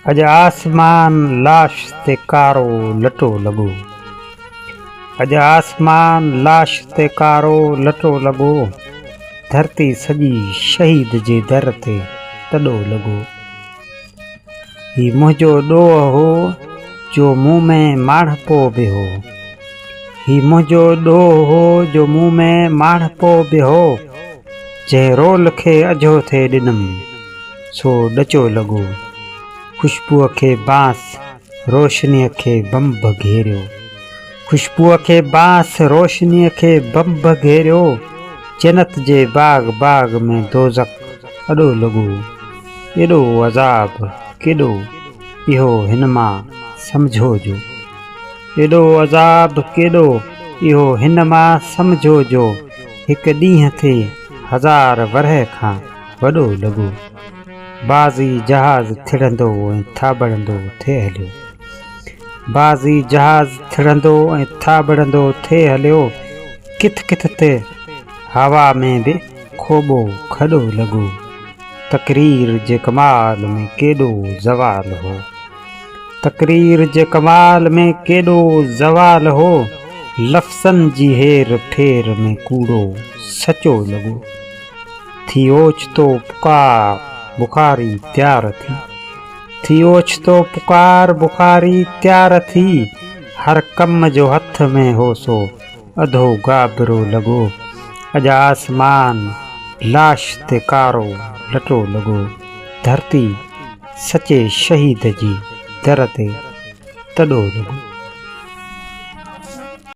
अज आसमान लाश ते कारो लटो लगो। अज आसमान लाश ते कारो लटो लगो। धरती सजी शहीद जे दर ते तड़ो लगो। ही मुझो डोह हो जो मुँह में माढ़पो बेहो। ही मुझो डोह हो जो मुँह में माढ़पो बेहो। जंहिं रोल खे अझो थे ॾिनम सो ॾचो लगो। खुशबूअ खे बांस रोशनीअ खे बंब घेरियो। खुशबूअ खे बांस रोशनीअ खे बंब घेरियो। जन्नत जे बाग बाग में दोज़ख अॾो लगो। एॾो अज़ाब केॾो इहो हिन मां सम्झो जो। एॾो अज़ाब केॾो इहो हिन मां सम्झो जो। हिकु ॾींहं ते हज़ार वरह खां वॾो लगो। बाज़ी जहाज़ थिड़ंदो ऐं थाबड़ंदो थे हलियो। बाज़ी जहाज़ थिड़ंदो ऐं थाबड़ंदो थे हलियो। किथ किथ ते हवा में बि खोबो खॾो लगो। तक़रीर जे कमाल में केॾो ज़वाल हो। तक़रीर जे कमाल में केॾो ज़वाल हो। लफ़्ज़नि जी हेर फेर में कूड़ो सचो लगो। थी ओचितो पुकार बुखारी तयार थी। थी ओचितो पुकार बुखारी तयार थी। हर कम जो हथ में हो सो अधो गाबरो लगो। अज आसमान लाश ते कारो लटो लगो। धरती सचे शहीद जी दर ते तड़ो लगो।